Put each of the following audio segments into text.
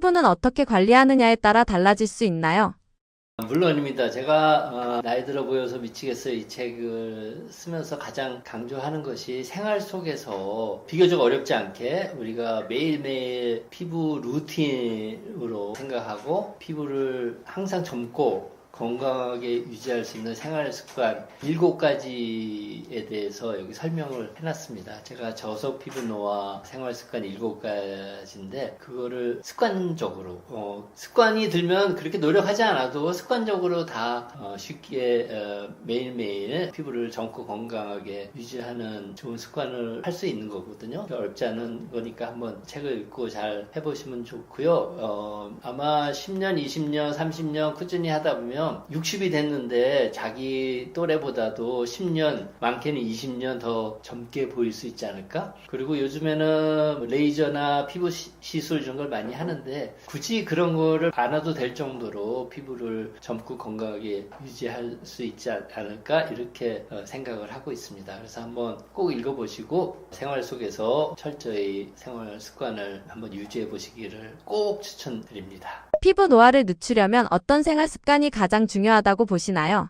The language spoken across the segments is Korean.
피부는 어떻게 관리하느냐에 따라 달라질 수 있나요? 물론입니다. 제가 나이 들어 보여서 미치겠어요. 이 책을 쓰면서 가장 강조하는 것이 생활 속에서 비교적 어렵지 않게 우리가 매일매일 피부 루틴으로 생각하고 피부를 항상 젊고 건강하게 유지할 수 있는 생활 습관 7가지에 대해서 여기 설명을 해놨습니다. 제가 저속 피부 노화 생활 습관 7가지인데 그거를 습관적으로 습관이 들면 그렇게 노력하지 않아도 습관적으로 다 쉽게 매일매일 피부를 젊고 건강하게 유지하는 좋은 습관을 할 수 있는 거거든요. 어렵지 않은 거니까 한번 책을 읽고 잘 해보시면 좋고요. 아마 10년, 20년, 30년 꾸준히 하다 보면 60이 됐는데 자기 또래보다도 10년, 많게는 20년 더 젊게 보일 수 있지 않을까? 그리고 요즘에는 레이저나 피부 시술 이런 걸 많이 하는데 굳이 그런 거를 안 해도 될 정도로 피부를 젊고 건강하게 유지할 수 있지 않을까? 이렇게 생각을 하고 있습니다. 그래서 한번 꼭 읽어보시고 생활 속에서 철저히 생활 습관을 한번 유지해 보시기를 꼭 추천드립니다. 피부 노화를 늦추려면 어떤 생활 습관이 가장 중요하다고 보시나요?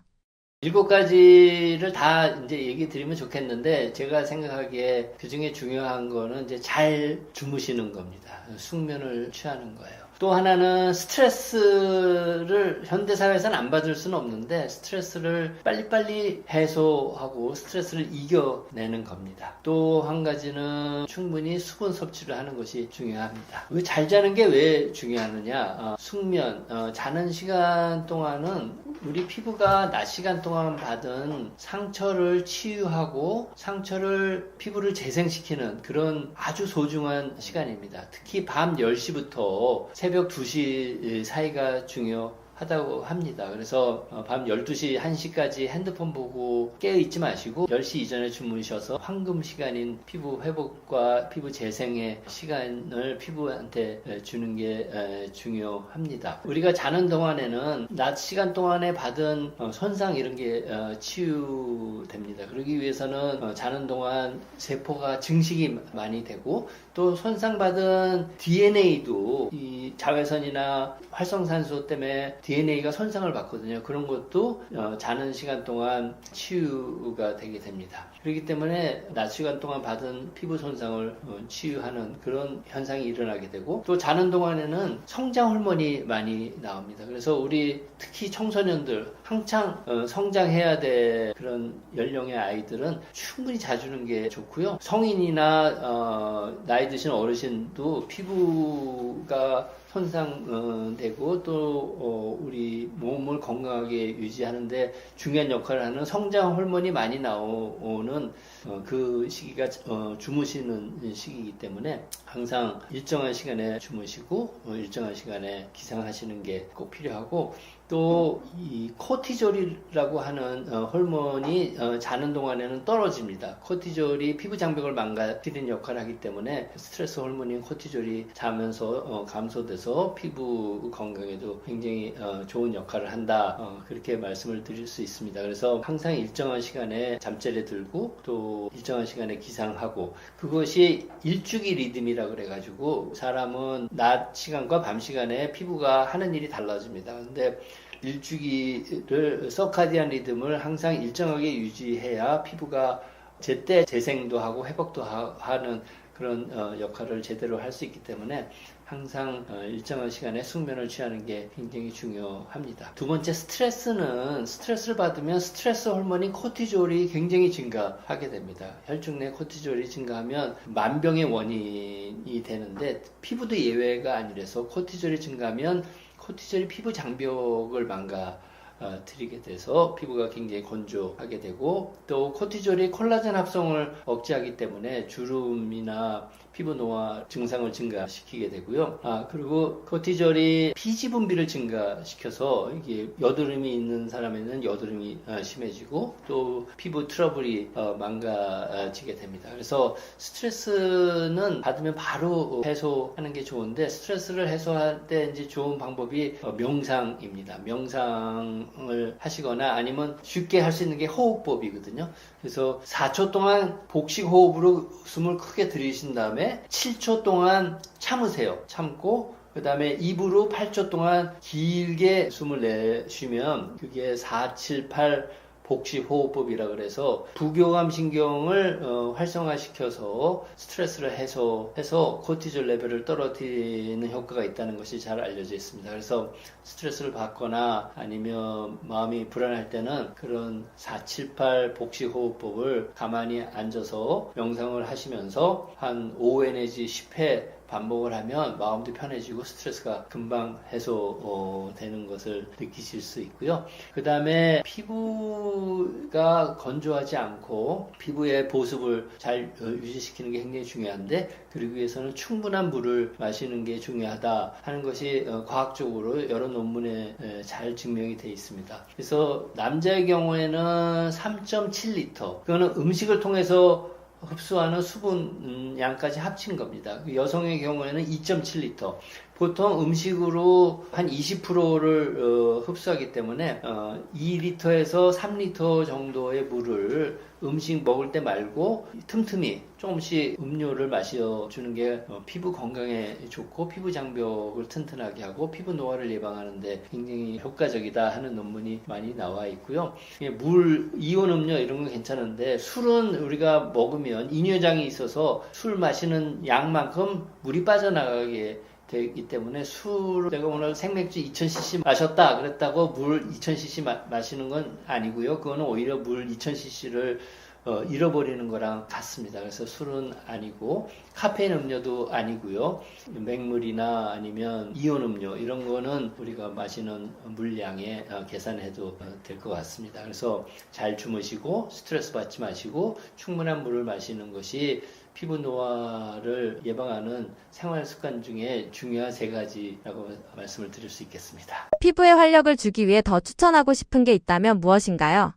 7가지를 다 이제 얘기 드리면 좋겠는데, 제가 생각하기에 그 중에 중요한 거는 이제 잘 주무시는 겁니다. 숙면을 취하는 거예요. 또 하나는 스트레스를 현대사회에서는 안 받을 수는 없는데 스트레스를 빨리빨리 해소하고 스트레스를 이겨내는 겁니다. 또 한 가지는 충분히 수분 섭취를 하는 것이 중요합니다. 왜 잘 자는 게 왜 중요하느냐? 숙면, 자는 시간 동안은 우리 피부가 낮 시간 동안 받은 상처를 치유하고 피부를 재생시키는 그런 아주 소중한 시간입니다. 특히 밤 10시부터 새벽 2시 사이가 중요하다고 합니다. 그래서 밤 12시, 1시까지 핸드폰 보고 깨어있지 마시고 10시 이전에 주무셔서 황금 시간인 피부 회복과 피부 재생의 시간을 피부한테 주는 게 중요합니다. 우리가 자는 동안에는 낮 시간 동안에 받은 손상 이런 게 치유됩니다. 그러기 위해서는 자는 동안 세포가 증식이 많이 되고 또 손상받은 DNA도 이 자외선이나 활성산소 때문에 DNA가 손상을 받거든요. 그런 것도 자는 시간 동안 치유가 되게 됩니다. 그렇기 때문에 낮 시간 동안 받은 피부 손상을 치유하는 그런 현상이 일어나게 되고, 또 자는 동안에는 성장 호르몬이 많이 나옵니다. 그래서 우리 특히 청소년들 한창 성장해야 될 그런 연령의 아이들은 충분히 자주는 게 좋고요. 성인이나 나이 드신 어르신도 피부가 손상되고 또 우리 몸을 건강하게 유지하는데 중요한 역할을 하는 성장 호르몬이 많이 나오는 그 시기가 주무시는 시기이기 때문에 항상 일정한 시간에 주무시고 일정한 시간에 기상하시는 게 꼭 필요하고, 또 이 코티졸이라고 하는 호르몬이 자는 동안에는 떨어집니다. 코티졸이 피부 장벽을 망가뜨리는 역할을 하기 때문에 스트레스 호르몬인 코티졸이 자면서 감소돼서 피부 건강에도 굉장히 좋은 역할을 한다. 그렇게 말씀을 드릴 수 있습니다. 그래서 항상 일정한 시간에 잠자리에 들고 또 일정한 시간에 기상하고, 그것이 일주기 리듬이라고 그래가지고 사람은 낮 시간과 밤 시간에 피부가 하는 일이 달라집니다. 근데 일주기를 서카디안 리듬을 항상 일정하게 유지해야 피부가 제때 재생도 하고 회복도 하는 그런 역할을 제대로 할 수 있기 때문에 항상 일정한 시간에 숙면을 취하는 게 굉장히 중요합니다. 두 번째, 스트레스를 받으면 스트레스 호르몬인 코티졸이 굉장히 증가하게 됩니다. 혈중 내 코티졸이 증가하면 만병의 원인이 되는데 피부도 예외가 아니라서 코티졸이 증가하면 코티졸이 피부 장벽을 망가뜨리게 돼서 피부가 굉장히 건조하게 되고, 또 코티졸이 콜라겐 합성을 억제하기 때문에 주름이나 피부 노화 증상을 증가시키게 되고요. 그리고 코티졸이 피지 분비를 증가시켜서 이게 여드름이 있는 사람에는 여드름이 심해지고 또 피부 트러블이 망가지게 됩니다. 그래서 스트레스는 받으면 바로 해소하는 게 좋은데, 스트레스를 해소할 때 이제 좋은 방법이 명상입니다. 명상을 하시거나 아니면 쉽게 할 수 있는 게 호흡법이거든요. 그래서 4초 동안 복식 호흡으로 숨을 크게 들이신 다음에 7초 동안 참으세요. 참고 그 다음에 입으로 8초 동안 길게 숨을 내쉬면 그게 478 복식호흡법이라 그래서 부교감 신경을 활성화시켜서 스트레스를 해소해서 코티졸 레벨을 떨어뜨리는 효과가 있다는 것이 잘 알려져 있습니다. 그래서 스트레스를 받거나 아니면 마음이 불안할 때는 그런 478 복식호흡법을 가만히 앉아서 명상을 하시면서 한 5회 내지 10회 반복을 하면 마음도 편해지고 스트레스가 금방 해소되는 것을 느끼실 수 있고요. 그 다음에 피부가 건조하지 않고 피부의 보습을 잘 유지시키는 게 굉장히 중요한데, 그러기 위해서는 충분한 물을 마시는 게 중요하다 하는 것이 과학적으로 여러 논문에 잘 증명이 되어 있습니다. 그래서 남자의 경우에는 3.7리터, 그거는 음식을 통해서 흡수하는 수분 양까지 합친 겁니다. 여성의 경우에는 2.7리터. 보통 음식으로 한 20%를 흡수하기 때문에 2리터에서 3리터 정도의 물을 음식 먹을 때 말고 틈틈이 조금씩 음료를 마셔주는 게 피부 건강에 좋고 피부 장벽을 튼튼하게 하고 피부 노화를 예방하는 데 굉장히 효과적이다 하는 논문이 많이 나와 있고요. 물, 이온 음료 이런 건 괜찮은데 술은 우리가 먹으면 이뇨장이 있어서 술 마시는 양만큼 물이 빠져나가게 되기 때문에 술, 내가 오늘 생맥주 2000cc 마셨다 그랬다고 물 2000cc 마시는 건 아니고요. 그거는 오히려 물 2000cc를 잃어버리는 거랑 같습니다. 그래서 술은 아니고 카페인 음료도 아니고요. 맹물이나 아니면 이온 음료 이런 거는 우리가 마시는 물량에 계산해도 될 것 같습니다. 그래서 잘 주무시고 스트레스 받지 마시고 충분한 물을 마시는 것이 피부 노화를 예방하는 생활 습관 중에 중요한 3가지라고 말씀을 드릴 수 있겠습니다. 피부에 활력을 주기 위해 더 추천하고 싶은 게 있다면 무엇인가요?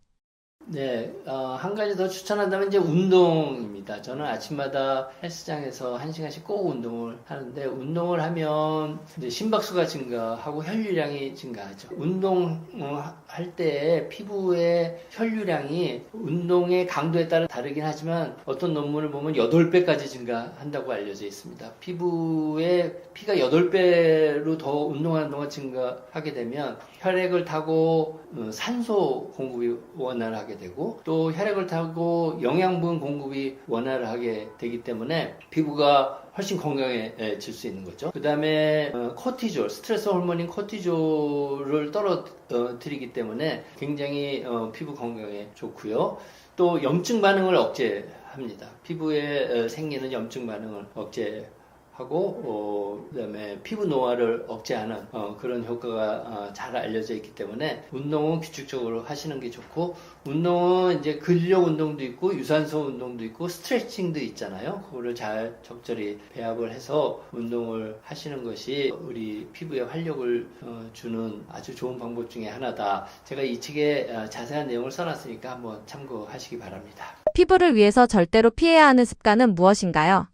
네, 한 가지 더 추천한다면 이제 운동입니다. 저는 아침마다 헬스장에서 1시간씩 꼭 운동을 하는데, 운동을 하면 이제 심박수가 증가하고 혈류량이 증가하죠. 운동할 때 피부의 혈류량이 운동의 강도에 따라 다르긴 하지만 어떤 논문을 보면 8배까지 증가한다고 알려져 있습니다. 피부의 피가 8배로 더 운동하는 동안 증가하게 되면 혈액을 타고 산소 공급이 원활하게 되고 또 혈액을 타고 영양분 공급이 원활하게 되기 때문에 피부가 훨씬 건강해질 수 있는 거죠. 그 다음에 코티졸, 스트레스 호르몬인 코티졸을 떨어뜨리기 때문에 굉장히 피부 건강에 좋고요. 또 염증 반응을 억제합니다. 피부에 생기는 염증 반응을 억제하고 그다음에 피부 노화를 억제하는 그런 효과가 잘 알려져 있기 때문에 운동은 규칙적으로 하시는 게 좋고, 운동은 이제 근력 운동도 있고 유산소 운동도 있고 스트레칭도 있잖아요. 그거를 잘 적절히 배합을 해서 운동을 하시는 것이 우리 피부에 활력을 주는 아주 좋은 방법 중에 하나다. 제가 이 책에 자세한 내용을 써놨으니까 한번 참고하시기 바랍니다. 피부를 위해서 절대로 피해야 하는 습관은 무엇인가요?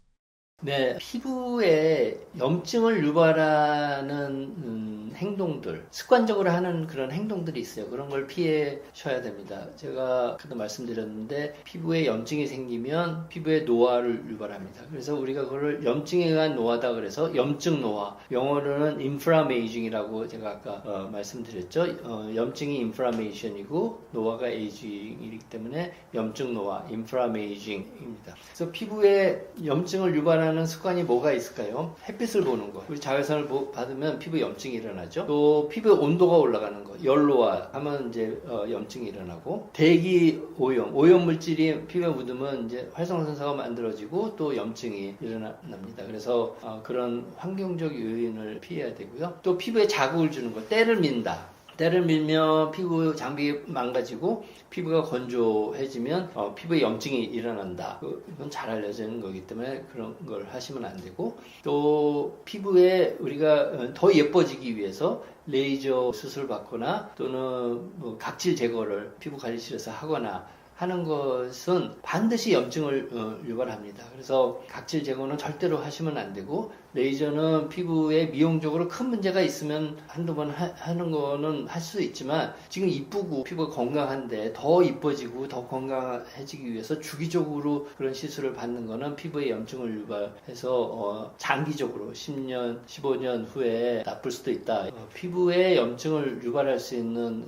네, 피부에 염증을 유발하는 행동들, 습관적으로 하는 그런 행동들이 있어요. 그런 걸 피하셔야 됩니다. 제가 아까도 말씀드렸는데 피부에 염증이 생기면 피부에 노화를 유발합니다. 그래서 우리가 그걸 염증에 의한 노화다 그래서 염증 노화, 영어로는 inflammation이라고 제가 아까 말씀드렸죠. 염증이 inflammation이고 노화가 aging이기 때문에 염증 노화, inflammation입니다. 그래서 피부에 염증을 유발하는 습관이 뭐가 있을까요? 햇빛을 보는 거. 우리 자외선을 받으면 피부에 염증이 일어나죠. 또 피부의 온도가 올라가는 거. 열로화 하면 이제 염증이 일어나고, 대기 오염 물질이 피부에 묻으면 이제 활성산소가 만들어지고 또 염증이 일어납니다. 그래서 그런 환경적 요인을 피해야 되고요. 또 피부에 자극을 주는 거. 때를 민다. 때를 밀면 피부 장벽이 망가지고 피부가 건조해지면 피부에 염증이 일어난다. 이건 잘 알려져 있는 거기 때문에 그런 걸 하시면 안 되고, 또 피부에 우리가 더 예뻐지기 위해서 레이저 수술 받거나 또는 뭐 각질 제거를 피부 관리실에서 하거나 하는 것은 반드시 염증을 유발합니다. 그래서 각질 제거는 절대로 하시면 안 되고, 레이저는 피부에 미용적으로 큰 문제가 있으면 한두 번 하는 거는 할 수 있지만 지금 이쁘고 피부가 건강한데 더 이뻐지고 더 건강해지기 위해서 주기적으로 그런 시술을 받는 거는 피부에 염증을 유발해서 장기적으로 10년, 15년 후에 나쁠 수도 있다. 피부에 염증을 유발할 수 있는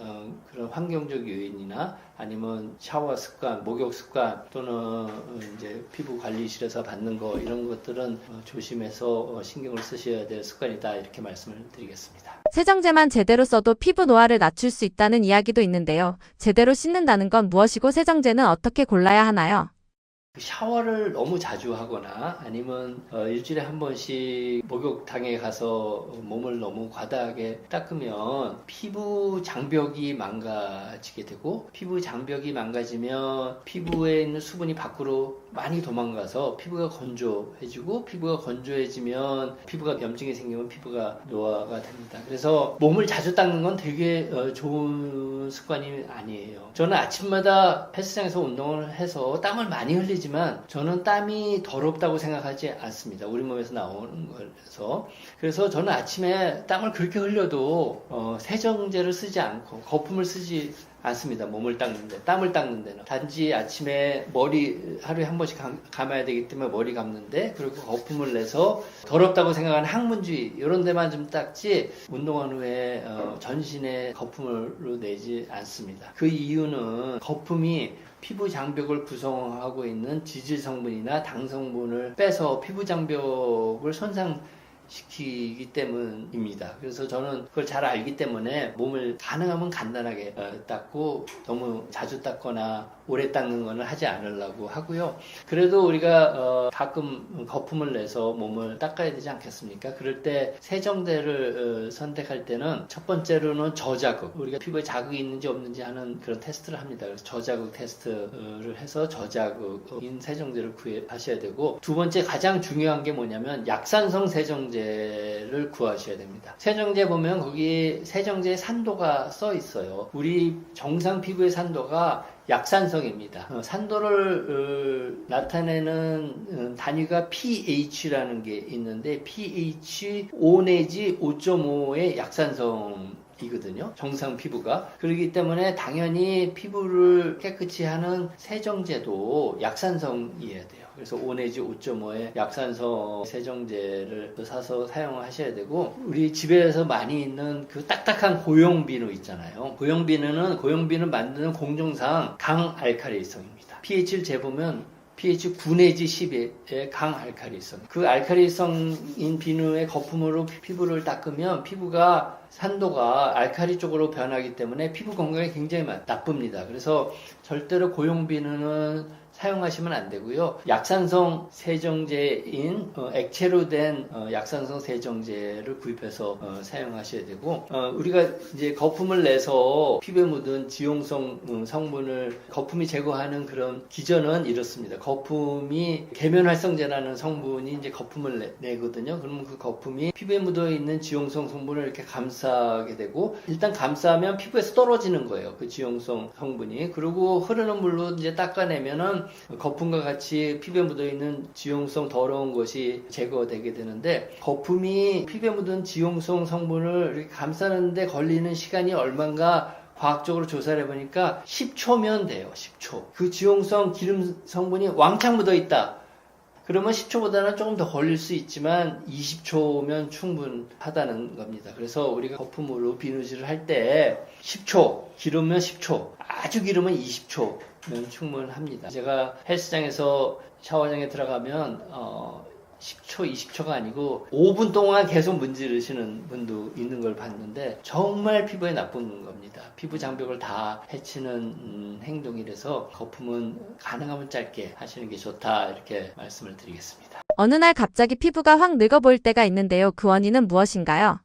그런 환경적 요인이나 아니면 샤워 습관, 목욕 습관 또는 이제 피부 관리실에서 받는 거 이런 것들은 조심해서 신경을 쓰셔야 될 습관이다 이렇게 말씀을 드리겠습니다. 세정제만 제대로 써도 피부 노화를 낮출 수 있다는 이야기도 있는데요. 제대로 씻는다는 건 무엇이고 세정제는 어떻게 골라야 하나요? 샤워를 너무 자주 하거나 아니면 일주일에 한 번씩 목욕탕에 가서 몸을 너무 과다하게 닦으면 피부 장벽이 망가지게 되고 피부 장벽이 망가지면 피부에 있는 수분이 밖으로 많이 도망가서 피부가 건조해지고 피부가 건조해지면 피부가 염증이 생기면 피부가 노화가 됩니다. 그래서 몸을 자주 닦는 건 되게 좋은 습관이 아니에요. 저는 아침마다 헬스장에서 운동을 해서 땀을 많이 흘리지만 저는 땀이 더럽다고 생각하지 않습니다. 우리 몸에서 나오는 거라서. 그래서 저는 아침에 땀을 그렇게 흘려도 세정제를 쓰지 않고 거품을 쓰지 않습니다. 몸을 닦는데, 땀을 닦는 데는. 단지 아침에 머리 하루에 한 번씩 감아야 되기 때문에 머리 감는데, 그리고 거품을 내서 더럽다고 생각하는 항문주의, 이런 데만 좀 닦지, 운동한 후에 전신에 거품을 내지 않습니다. 그 이유는 거품이 피부 장벽을 구성하고 있는 지질 성분이나 당 성분을 빼서 피부 장벽을 손상시키기 때문입니다. 그래서 저는 그걸 잘 알기 때문에 몸을 가능하면 간단하게 닦고 너무 자주 닦거나 오래 닦는 거는 하지 않으려고 하고요. 그래도 우리가 가끔 거품을 내서 몸을 닦아야 되지 않겠습니까? 그럴 때 세정제를 선택할 때는 첫 번째로는 저자극, 우리가 피부에 자극이 있는지 없는지 하는 그런 테스트를 합니다. 그래서 저자극 테스트를 해서 저자극인 세정제를 구하셔야 되고, 두 번째 가장 중요한 게 뭐냐면 약산성 세정제를 구하셔야 됩니다. 세정제 보면 거기 세정제의 산도가 써 있어요. 우리 정상 피부의 산도가 약산성입니다. 산도를 나타내는 단위가 pH라는 게 있는데 pH 5 내지 5.5의 약산성이거든요. 정상 피부가. 그렇기 때문에 당연히 피부를 깨끗이 하는 세정제도 약산성이어야 돼요. 그래서 5 내지 5.5의 약산성 세정제를 사서 사용하셔야 되고, 우리 집에서 많이 있는 그 딱딱한 고용비누 있잖아요. 고용비누는 만드는 공정상 강알칼리성입니다. pH를 재보면 pH 9 내지 10의 강알칼리성. 그 알칼리성인 비누의 거품으로 피부를 닦으면 피부가 산도가 알칼리 쪽으로 변하기 때문에 피부 건강에 굉장히 나쁩니다. 그래서 절대로 고용비누는 사용하시면 안 되고요. 약산성 세정제인 액체로 된 약산성 세정제를 구입해서 사용하셔야 되고, 우리가 이제 거품을 내서 피부에 묻은 지용성 성분을 거품이 제거하는 그런 기전은 이렇습니다. 거품이 계면활성제라는 성분이 이제 거품을 내거든요. 그러면 그 거품이 피부에 묻어 있는 지용성 성분을 이렇게 감싸게 되고, 일단 감싸면 피부에서 떨어지는 거예요. 그 지용성 성분이. 그리고 흐르는 물로 이제 닦아내면은 거품과 같이 피부에 묻어있는 지용성 더러운 것이 제거되게 되는데, 거품이 피부에 묻은 지용성 성분을 이렇게 감싸는데 걸리는 시간이 얼마인가 과학적으로 조사를 해보니까 10초면 돼요. 10초. 그 지용성 기름 성분이 왕창 묻어있다. 그러면 10초보다는 조금 더 걸릴 수 있지만 20초면 충분하다는 겁니다. 그래서 우리가 거품으로 비누질을 할 때 10초, 기르면 10초, 아주 기르면 20초면 충분합니다. 제가 헬스장에서 샤워장에 들어가면 10초, 20초가 아니고 5분 동안 계속 문지르시는 분도 있는 걸 봤는데 정말 피부에 나쁜 겁니다. 피부 장벽을 다 해치는 행동이라서 거품은 가능하면 짧게 하시는 게 좋다 이렇게 말씀을 드리겠습니다. 어느 날 갑자기 피부가 확 늙어 보일 때가 있는데요. 그 원인은 무엇인가요?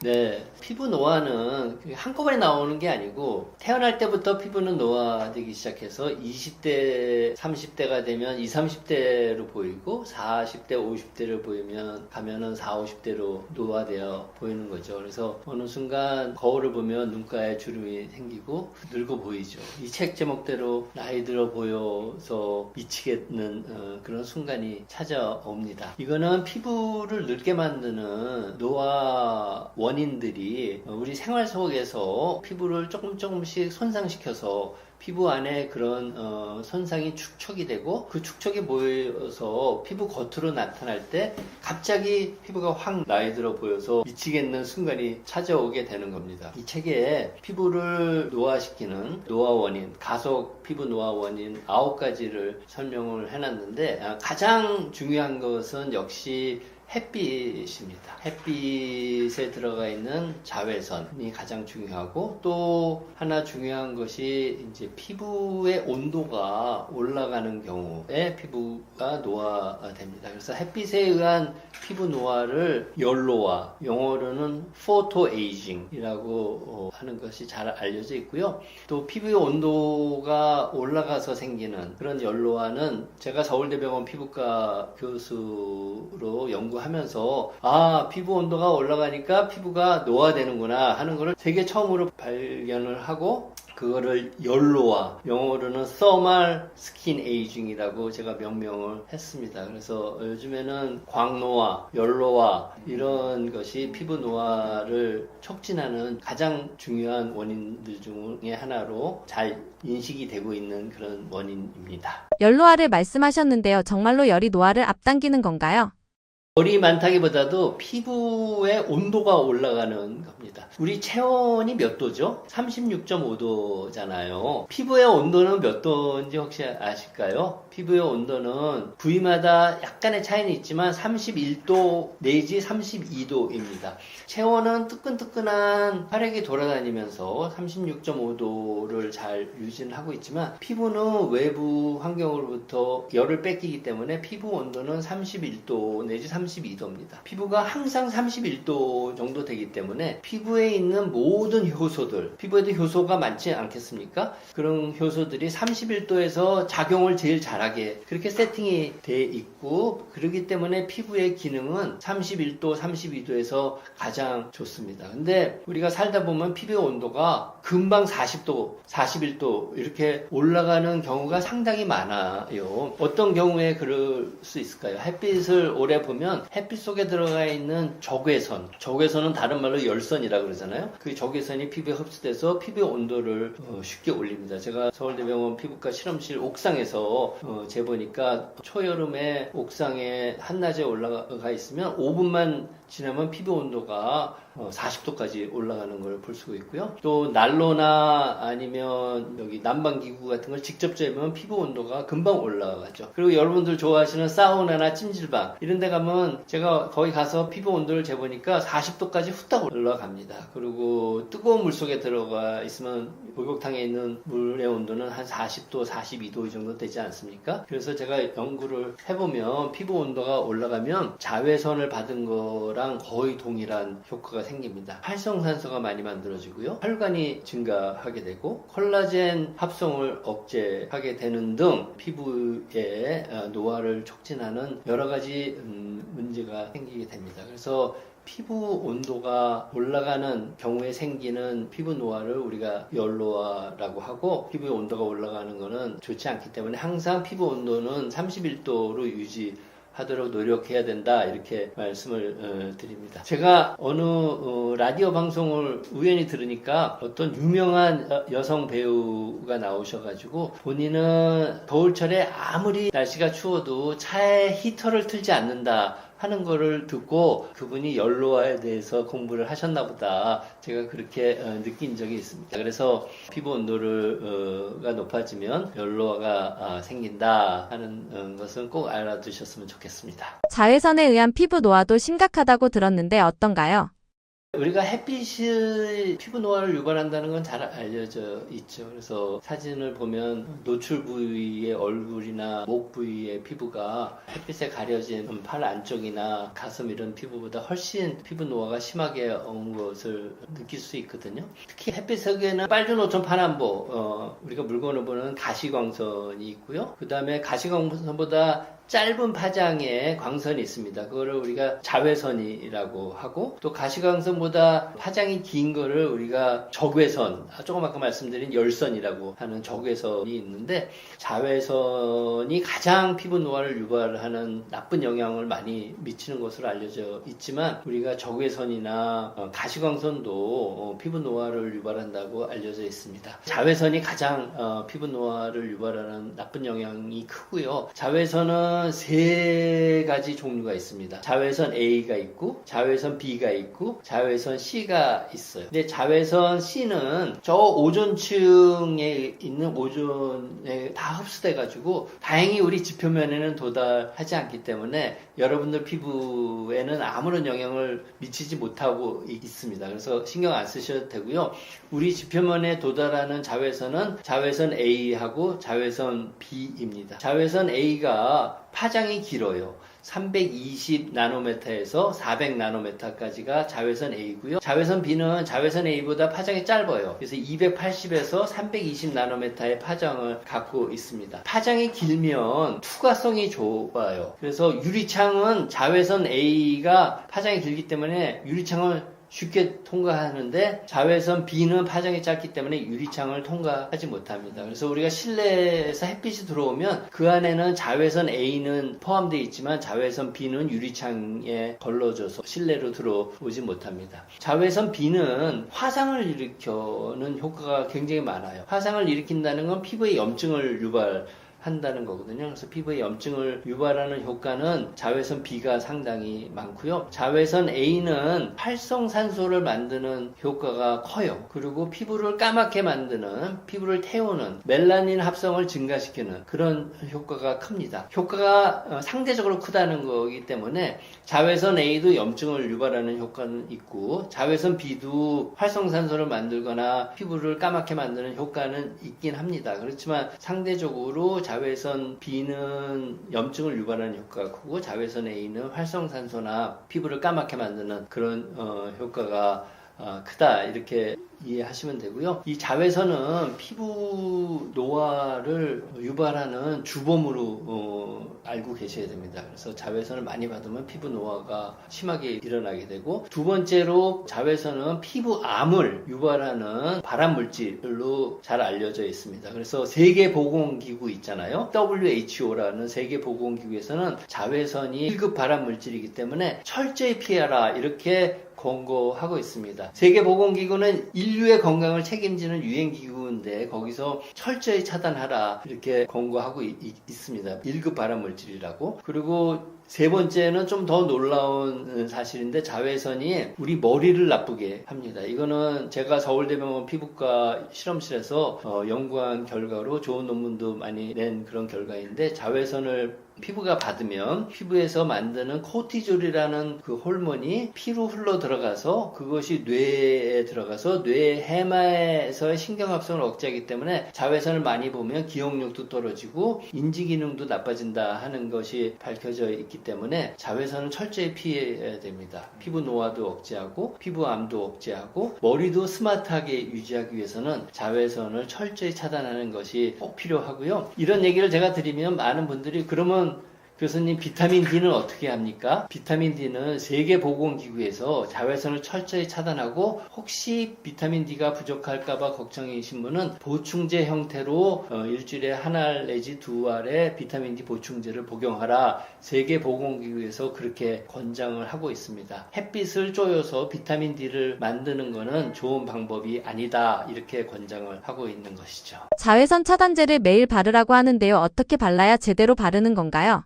네, 피부 노화는 한꺼번에 나오는 게 아니고 태어날 때부터 피부는 노화되기 시작해서 20대, 30대가 되면 20, 30대로 보이고 40대, 50대를 보이면 가면은 40, 50대로 노화되어 보이는 거죠. 그래서 어느 순간 거울을 보면 눈가에 주름이 생기고 늙어 보이죠. 이 책 제목대로 나이 들어 보여서 미치겠는 그런 순간이 찾아옵니다. 이거는 피부를 늙게 만드는 노화 원인들이 우리 생활 속에서 피부를 조금씩 손상시켜서 피부 안에 그런 손상이 축적이 되고 그 축적이 모여서 피부 겉으로 나타날 때 갑자기 피부가 확 나이 들어 보여서 미치겠는 순간이 찾아오게 되는 겁니다. 이 책에 피부를 노화시키는 노화 원인, 가속 피부 노화 원인 9가지를 설명을 해놨는데 가장 중요한 것은 역시 햇빛입니다. 햇빛에 들어가 있는 자외선이 가장 중요하고 또 하나 중요한 것이 이제 피부의 온도가 올라가는 경우에 피부가 노화됩니다. 그래서 햇빛에 의한 피부 노화를 열로화, 영어로는 포토에이징이라고 하는 것이 잘 알려져 있고요. 또 피부의 온도가 올라가서 생기는 그런 열로화는 제가 서울대병원 피부과 교수로 연구하면서 피부 온도가 올라가니까 피부가 노화되는구나 하는 것을 세계 처음으로 발견을 하고 그거를 열로화, 영어로는 Thermal Skin Aging이라고 제가 명명을 했습니다. 그래서 요즘에는 광노화, 열로화 이런 것이 피부 노화를 촉진하는 가장 중요한 원인들 중에 하나로 잘 인식이 되고 있는 그런 원인입니다. 열노화를 말씀하셨는데요. 정말로 열이 노화를 앞당기는 건가요? 열이 많다기보다도 피부의 온도가 올라가는 겁니다. 우리 체온이 몇 도죠? 36.5도잖아요. 피부의 온도는 몇 도인지 혹시 아실까요? 피부의 온도는 부위마다 약간의 차이는 있지만 31도 내지 32도입니다. 체온은 뜨끈뜨끈한 혈액이 돌아다니면서 36.5도를 잘 유지를 하고 있지만 피부는 외부 환경으로부터 열을 뺏기기 때문에 피부 온도는 31도 내지 32도입니다. 피부가 항상 31도 정도 되기 때문에 피부에 있는 모든 효소들, 피부에도 효소가 많지 않겠습니까? 그런 효소들이 31도에서 작용을 제일 잘하게 그렇게 세팅이 돼 있고 그렇기 때문에 피부의 기능은 31도, 32도에서 가장 좋습니다. 근데 우리가 살다 보면 피부의 온도가 금방 40도, 41도 이렇게 올라가는 경우가 상당히 많아요. 어떤 경우에 그럴 수 있을까요? 햇빛을 오래 보면 햇빛 속에 들어가 있는 적외선은 다른 말로 열선이라고 그러잖아요. 그 적외선이 피부에 흡수돼서 피부의 온도를 쉽게 올립니다. 제가 서울대병원 피부과 실험실 옥상에서 재보니까 초여름에 옥상에 한낮에 올라가 있으면 5분만 지나면 피부 온도가 40도까지 올라가는 걸 볼 수가 있고요. 또 난로나 아니면 여기 난방기구 같은 걸 직접 재면 피부 온도가 금방 올라가죠. 그리고 여러분들 좋아하시는 사우나나 찜질방 이런 데 가면 제가 거기 가서 피부 온도를 재보니까 40도까지 후딱 올라갑니다. 그리고 뜨거운 물 속에 들어가 있으면 목욕탕에 있는 물의 온도는 한 40도, 42도 이 정도 되지 않습니까? 그래서 제가 연구를 해보면 피부 온도가 올라가면 자외선을 받은 거랑 거의 동일한 효과가 생깁니다. 활성산소가 많이 만들어지고요. 혈관이 증가하게 되고 콜라겐 합성을 억제하게 되는 등 피부의 노화를 촉진하는 여러 가지 문제가 생기게 됩니다. 그래서 피부 온도가 올라가는 경우에 생기는 피부 노화를 우리가 열노화라고 하고 피부의 온도가 올라가는 것은 좋지 않기 때문에 항상 피부 온도는 31도로 유지하도록 노력해야 된다 이렇게 말씀을 드립니다. 제가 어느 라디오 방송을 우연히 들으니까 어떤 유명한 여성 배우가 나오셔가지고 본인은 겨울철에 아무리 날씨가 추워도 차에 히터를 틀지 않는다 하는 거를 듣고 그분이 열노화에 대해서 공부를 하셨나 보다 제가 그렇게 느낀 적이 있습니다. 그래서 피부 온도가 높아지면 열노화가 생긴다 하는 것은 꼭 알아두셨으면 좋겠습니다. 자외선에 의한 피부 노화도 심각하다고 들었는데 어떤가요? 우리가 햇빛이 피부 노화를 유발한다는 건 잘 알려져 있죠. 그래서 사진을 보면 노출 부위의 얼굴이나 목 부위의 피부가 햇빛에 가려진 팔 안쪽이나 가슴 이런 피부보다 훨씬 피부 노화가 심하게 온 것을 느낄 수 있거든요. 특히 햇빛 속에는 빨주노천 파남보, 우리가 물건을 보는 가시광선이 있고요. 그 다음에 가시광선보다 짧은 파장의 광선이 있습니다. 그거를 우리가 자외선이라고 하고, 또 가시광선보다 파장이 긴 거를 우리가 적외선, 조금 아까 말씀드린 열선이라고 하는 적외선이 있는데, 자외선이 가장 피부 노화를 유발하는 나쁜 영향을 많이 미치는 것으로 알려져 있지만, 우리가 적외선이나 가시광선도 피부 노화를 유발한다고 알려져 있습니다. 자외선이 가장 피부 노화를 유발하는 나쁜 영향이 크고요. 자외선은 세 가지 종류가 있습니다. 자외선 A가 있고, 자외선 B가 있고, 자외선 C가 있어요. 근데 자외선 C는 저 오존층에 있는 오존에 다 흡수돼가지고 다행히 우리 지표면에는 도달하지 않기 때문에 여러분들 피부에는 아무런 영향을 미치지 못하고 있습니다. 그래서 신경 안 쓰셔도 되고요. 우리 지표면에 도달하는 자외선은 자외선 A하고 자외선 B입니다. 자외선 A가 파장이 길어요. 320 나노메타에서 400 나노메타까지가 자외선 A고요. 자외선 B는 자외선 A보다 파장이 짧아요. 그래서 280에서 320 나노메타의 파장을 갖고 있습니다. 파장이 길면 투과성이 좋아요. 그래서 유리창은 자외선 A가 파장이 길기 때문에 유리창을 쉽게 통과하는데, 자외선 B는 파장이 짧기 때문에 유리창을 통과하지 못합니다. 그래서 우리가 실내에서 햇빛이 들어오면 그 안에는 자외선 A는 포함되어 있지만 자외선 B는 유리창에 걸러져서 실내로 들어오지 못합니다. 자외선 B는 화상을 일으키는 효과가 굉장히 많아요. 화상을 일으킨다는 건 피부에 염증을 한다는 거거든요. 그래서 피부에 염증을 유발하는 효과는 자외선 B가 상당히 많고요. 자외선 A는 활성산소를 만드는 효과가 커요. 그리고 피부를 까맣게 만드는, 피부를 태우는, 멜라닌 합성을 증가시키는 그런 효과가 큽니다. 효과가 상대적으로 크다는 거기 때문에 자외선 A도 염증을 유발하는 효과는 있고, 자외선 B도 활성산소를 만들거나 피부를 까맣게 만드는 효과는 있긴 합니다. 그렇지만 상대적으로 자외선 B는 염증을 유발하는 효과가 크고, 자외선 A는 활성산소나 피부를 까맣게 만드는 그런 효과가 크다, 이렇게 이해하시면 되고요. 이 자외선은 피부 노화를 유발하는 주범으로 알고 계셔야 됩니다. 그래서 자외선을 많이 받으면 피부 노화가 심하게 일어나게 되고, 두 번째로 자외선은 피부암을 유발하는 발암물질로 잘 알려져 있습니다. 그래서 세계보건기구 있잖아요. WHO라는 세계보건기구에서는 자외선이 1급 발암물질이기 때문에 철저히 피해라, 이렇게 권고하고 있습니다. 세계보건기구는 인류의 건강을 책임지는 유엔기구인데 거기서 철저히 차단하라, 이렇게 권고하고 있습니다. 1급 발암물질이라고. 그리고 세 번째는 좀 더 놀라운 사실인데, 자외선이 우리 머리를 나쁘게 합니다. 이거는 제가 서울대병원 피부과 실험실에서 연구한 결과로 좋은 논문도 많이 낸 그런 결과인데, 자외선을 피부가 받으면 피부에서 만드는 코티졸이라는 그 호르몬이 피로 흘러 들어가서 그것이 뇌에 들어가서 뇌 해마에서의 신경합성을 억제하기 때문에 자외선을 많이 보면 기억력도 떨어지고 인지 기능도 나빠진다 하는 것이 밝혀져 있기 때문에 자외선은 철저히 피해야 됩니다. 피부 노화도 억제하고 피부암도 억제하고 머리도 스마트하게 유지하기 위해서는 자외선을 철저히 차단하는 것이 꼭 필요하고요. 이런 얘기를 제가 드리면 많은 분들이, 그러면 교수님 비타민 D는 어떻게 합니까? 비타민 D는 세계보건기구에서 자외선을 철저히 차단하고, 혹시 비타민 D가 부족할까봐 걱정이신 분은 보충제 형태로 일주일에 한 알 내지 두 알의 비타민 D 보충제를 복용하라, 세계보건기구에서 그렇게 권장을 하고 있습니다. 햇빛을 쪼여서 비타민 D를 만드는 것은 좋은 방법이 아니다, 이렇게 권장을 하고 있는 것이죠. 자외선 차단제를 매일 바르라고 하는데요. 어떻게 발라야 제대로 바르는 건가요?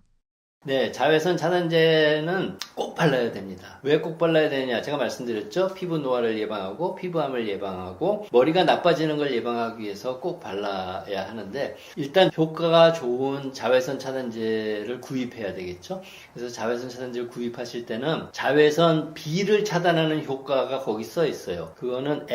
네, 자외선 차단제는 꼭 발라야 됩니다. 왜 꼭 발라야 되느냐? 제가 말씀드렸죠? 피부 노화를 예방하고 피부암을 예방하고 머리가 나빠지는 걸 예방하기 위해서 꼭 발라야 하는데 일단 효과가 좋은 자외선 차단제를 구입해야 되겠죠? 그래서 자외선 차단제를 구입하실 때는 자외선 B를 차단하는 효과가 거기 써 있어요. 그거는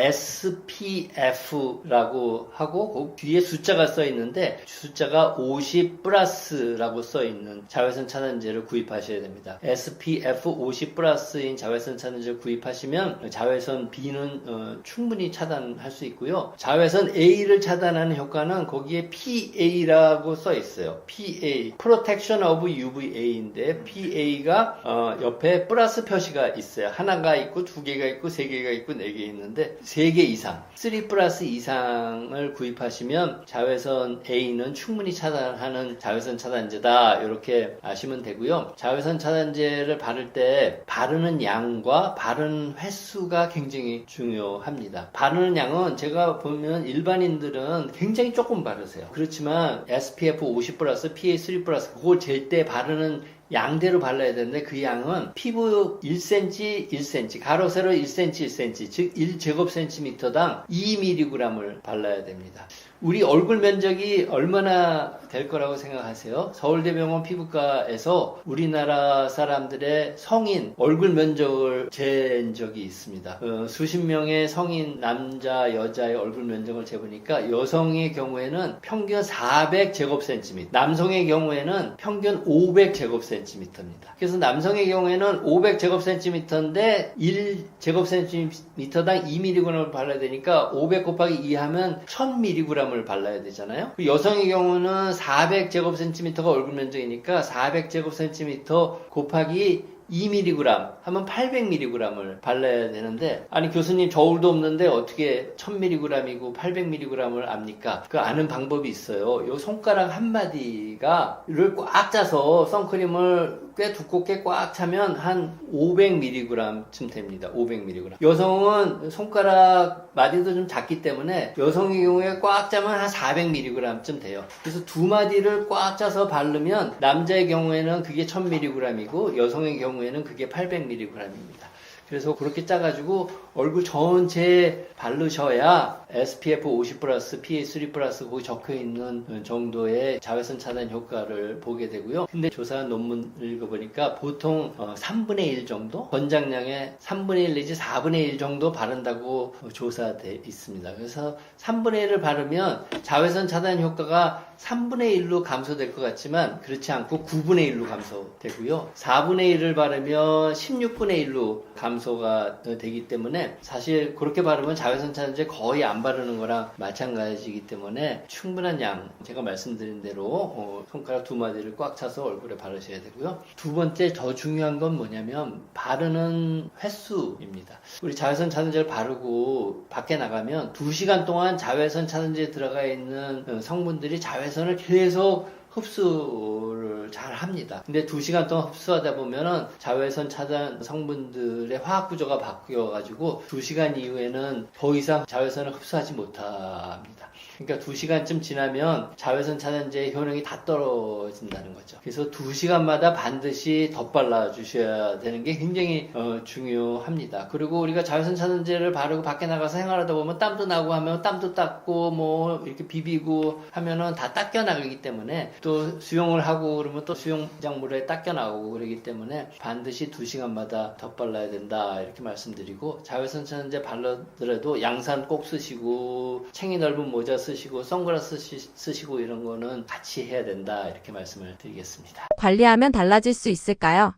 SPF라고 하고 그 뒤에 숫자가 써 있는데 숫자가 50 플러스라고 써 있는 자외선 차단제를 구입하셔야 됩니다. SPF 50 플러스인 자외선 차단제를 구입하시면 자외선 B는 충분히 차단할 수 있고요. 자외선 A를 차단하는 효과는 거기에 PA라고 써 있어요. PA, Protection of UVA인데 PA가 옆에 플러스 표시가 있어요. 하나가 있고 두 개가 있고 세 개가 있고 네 개 있는데 세 개 이상, 3 플러스 이상을 구입하시면 자외선 A는 충분히 차단하는 자외선 차단제다. 이렇게 아시면 되고요. 자외선 차단제를 바를 때 바르는 양과 바르는 횟수가 굉장히 중요합니다. 바르는 양은 제가 보면 일반인들은 굉장히 조금 바르세요. 그렇지만 SPF 50 플러스, PA3 플러스 그걸 잴 때 바르는 양대로 발라야 되는데 그 양은 피부 1cm, 1cm, 가로 세로 1cm, 1cm, 즉 1제곱센티미터당 2mg을 발라야 됩니다. 우리 얼굴 면적이 얼마나 될 거라고 생각하세요? 서울대병원 피부과에서 우리나라 사람들의 성인 얼굴 면적을 잰 적이 있습니다. 수십 명의 성인 남자, 여자의 얼굴 면적을 재보니까 여성의 경우에는 평균 400제곱센티미터, 남성의 경우에는 평균 500제곱센티미터입니다. 그래서 남성의 경우에는 500제곱센티미터인데 1제곱센티미터당 2mg을 발라야 되니까 500 곱하기 2 하면 1000mg을 발라야 되잖아요. 여성의 경우는 400제곱센티미터가 얼굴 면적이니까 400제곱센티미터 곱하기 2mg 하면 800mg을 발라야 되는데 아니 교수님 저울도 없는데 어떻게 1000mg이고 800mg을 압니까? 그 아는 방법이 있어요. 요 손가락 한마디가 를 꽉 짜서 선크림을 꽤 두껍게 꽉 차면 한 500mg쯤 됩니다. 500mg. 여성은 손가락 마디도 좀 작기 때문에 여성의 경우에 꽉 짜면 한 400mg쯤 돼요. 그래서 두 마디를 꽉 짜서 바르면 남자의 경우에는 그게 1000mg이고 여성의 경우에는 그게 800mg입니다. 그래서 그렇게 짜가지고 얼굴 전체에 바르셔야 SPF 50 플러스, PA3 플러스 거기 적혀 있는 정도의 자외선 차단 효과를 보게 되고요. 근데 조사한 논문을 읽어보니까 보통 3분의 1 정도? 권장량의 3분의 1 내지 4분의 1 정도 바른다고 조사돼 있습니다. 그래서 3분의 1을 바르면 자외선 차단 효과가 3분의 1로 감소될 것 같지만 그렇지 않고 9분의 1로 감소되고요. 4분의 1을 바르면 16분의 1로 감소가 되기 때문에 사실 그렇게 바르면 자외선 차단제 거의 안 바르는 거랑 마찬가지이기 때문에 충분한 양, 제가 말씀드린 대로 손가락 두 마디를 꽉 차서 얼굴에 바르셔야 되고요. 두 번째 더 중요한 건 뭐냐면 바르는 횟수입니다. 우리 자외선 차단제를 바르고 밖에 나가면 2시간 동안 자외선 차단제에 들어가 있는 성분들이 자외선을 계속 흡수를 잘 합니다. 근데 2시간 동안 흡수하다 보면은 자외선 차단 성분들의 화학 구조가 바뀌어가지고 2시간 이후에는 더 이상 자외선을 흡수하지 못합니다. 그러니까 2시간쯤 지나면 자외선 차단제의 효능이 다 떨어진다는 거죠. 그래서 2시간마다 반드시 덧발라 주셔야 되는 게 굉장히 중요합니다. 그리고 우리가 자외선 차단제를 바르고 밖에 나가서 생활하다 보면 땀도 나고 하면 땀도 닦고 뭐 이렇게 비비고 하면은 다 닦여 나가기 때문에 또 수영을 하고 그러면 또 수영장 물에 닦여 나오고 그러기 때문에 반드시 2시간마다 덧발라야 된다 이렇게 말씀드리고 자외선 차단제 바르더라도 양산 꼭 쓰시고 챙이 넓은 모자 쓰시고 선글라스 쓰시고 이런 거는 같이 해야 된다 이렇게 말씀을 드리겠습니다. 관리하면 달라질 수 있을까요?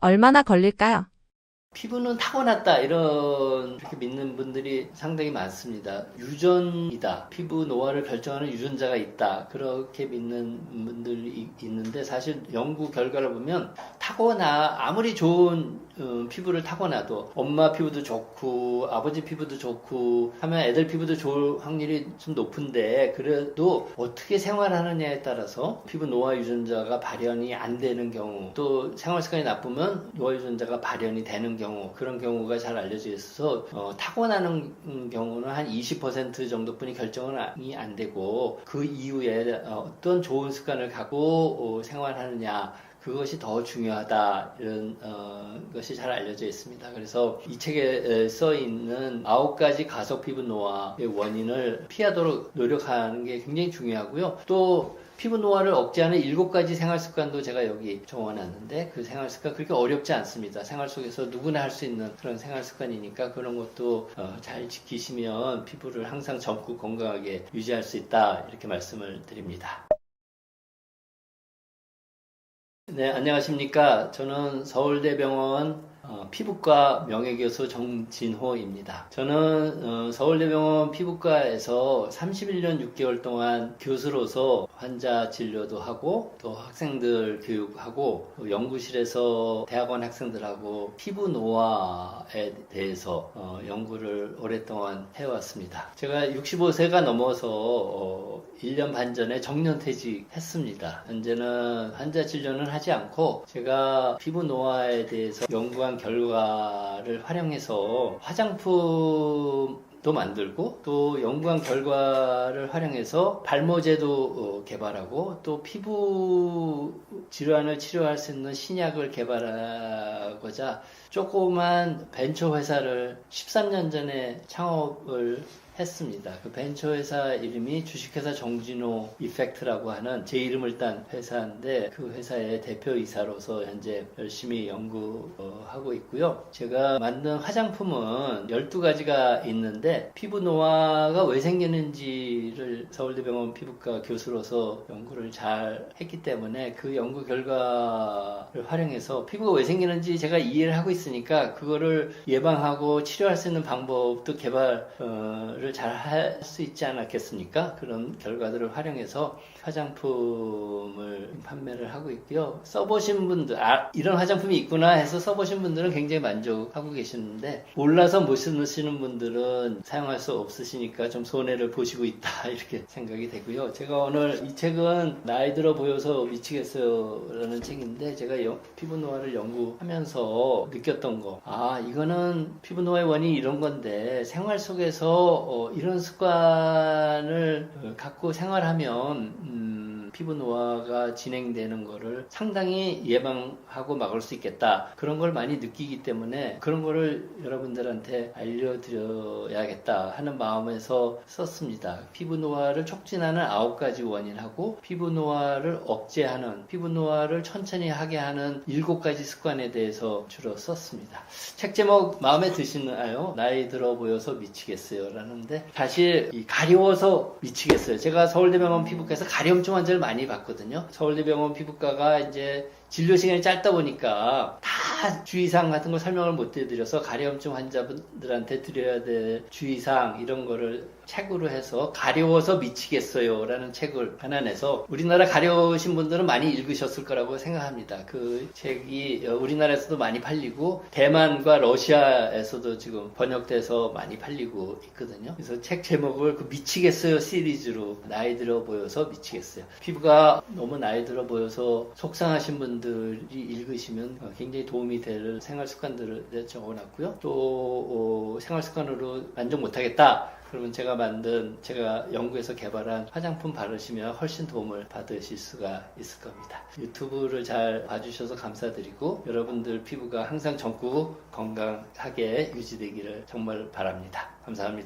얼마나 걸릴까요? 피부는 타고났다 이렇게 믿는 분들이 상당히 많습니다. 유전이다. 피부 노화를 결정하는 유전자가 있다. 그렇게 믿는 분들이 있는데 사실 연구 결과를 보면 아무리 좋은 피부를 타고나도 엄마 피부도 좋고 아버지 피부도 좋고 하면 애들 피부도 좋을 확률이 좀 높은데 그래도 어떻게 생활하느냐에 따라서 피부 노화 유전자가 발현이 안 되는 경우 또 생활 습관이 나쁘면 노화 유전자가 발현이 되는 경우 그런 경우가 잘 알려져 있어서 타고나는 경우는 한 20% 정도뿐이 결정이 안 되고 그 이후에 어떤 좋은 습관을 갖고 생활하느냐 그것이 더 중요하다 이런 것이 잘 알려져 있습니다. 그래서 이 책에 써 있는 9가지 가속 피부 노화의 원인을 피하도록 노력하는 게 굉장히 중요하고요. 또 피부 노화를 억제하는 7가지 생활 습관도 제가 여기 적어놨는데 그 생활 습관 그렇게 어렵지 않습니다. 생활 속에서 누구나 할 수 있는 그런 생활 습관이니까 그런 것도 잘 지키시면 피부를 항상 젊고 건강하게 유지할 수 있다 이렇게 말씀을 드립니다. 네, 안녕하십니까. 저는 서울대병원 피부과 명예교수 정진호입니다. 저는 서울대병원 피부과에서 31년 6개월 동안 교수로서 환자 진료도 하고 또 학생들 교육하고 또 연구실에서 대학원 학생들하고 피부 노화에 대해서 연구를 오랫동안 해왔습니다. 제가 65세가 넘어서 1년 반 전에 정년퇴직했습니다. 현재는 환자 진료는 하지 않고 제가 피부 노화에 대해서 연구한 결과를 활용해서 화장품도 만들고 또 연구한 결과를 활용해서 발모제도 개발하고 또 피부 질환을 치료할 수 있는 신약을 개발하고자 조그만 벤처 회사를 13년 전에 창업을 했습니다. 그 벤처 회사 이름이 주식회사 정진호 이펙트라고 하는 제 이름을 딴 회사인데 그 회사의 대표이사로서 현재 열심히 연구하고 있고요. 제가 만든 화장품은 12가지가 있는데 피부 노화가 왜 생기는지를 서울대병원 피부과 교수로서 연구를 잘 했기 때문에 그 연구 결과를 활용해서 피부가 왜 생기는지 제가 이해를 하고 있으니까 그거를 예방하고 치료할 수 있는 방법도 개발을 잘 할 수 있지 않았겠습니까? 그런 결과들을 활용해서 화장품을 판매를 하고 있고요. 써보신 분들, 이런 화장품이 있구나 해서 써보신 분들은 굉장히 만족하고 계시는데 몰라서 못 쓰시는 분들은 사용할 수 없으시니까 좀 손해를 보시고 있다 이렇게 생각이 되고요. 제가 오늘 이 책은 나이 들어 보여서 미치겠어요 라는 책인데 제가 피부 노화를 연구하면서 느꼈던 거 이거는 피부 노화의 원인이 이런 건데 생활 속에서 이런 습관을 갖고 생활하면 피부 노화가 진행되는 거를 상당히 예방하고 막을 수 있겠다. 그런 걸 많이 느끼기 때문에 그런 거를 여러분들한테 알려드려야겠다 하는 마음에서 썼습니다. 피부 노화를 촉진하는 9가지 원인하고 피부 노화를 억제하는, 피부 노화를 천천히 하게 하는 7가지 습관에 대해서 주로 썼습니다. 책 제목 마음에 드시나요? 나이 들어 보여서 미치겠어요 라는데 사실 가려워서 미치겠어요. 제가 서울대병원 피부과에서 가려움증 환자를 많이 봤거든요. 서울대병원 피부과가 이제 진료 시간이 짧다 보니까 다 주의사항 같은 걸 설명을 못 해드려서 가려움증 환자분들한테 드려야 될 주의사항 이런 거를 책으로 해서 가려워서 미치겠어요 라는 책을 하나 내서 우리나라 가려우신 분들은 많이 읽으셨을 거라고 생각합니다. 그 책이 우리나라에서도 많이 팔리고 대만과 러시아에서도 지금 번역돼서 많이 팔리고 있거든요. 그래서 책 제목을 그 미치겠어요 시리즈로 나이 들어 보여서 미치겠어요. 피부가 너무 나이 들어 보여서 속상하신 분들이 읽으시면 굉장히 도움이 될 생활 습관들을 적어놨고요. 또 생활 습관으로 만족 못하겠다. 그러면 제가 연구해서 개발한 화장품 바르시면 훨씬 도움을 받으실 수가 있을 겁니다. 유튜브를 잘 봐주셔서 감사드리고 여러분들 피부가 항상 젊고 건강하게 유지되기를 정말 바랍니다. 감사합니다.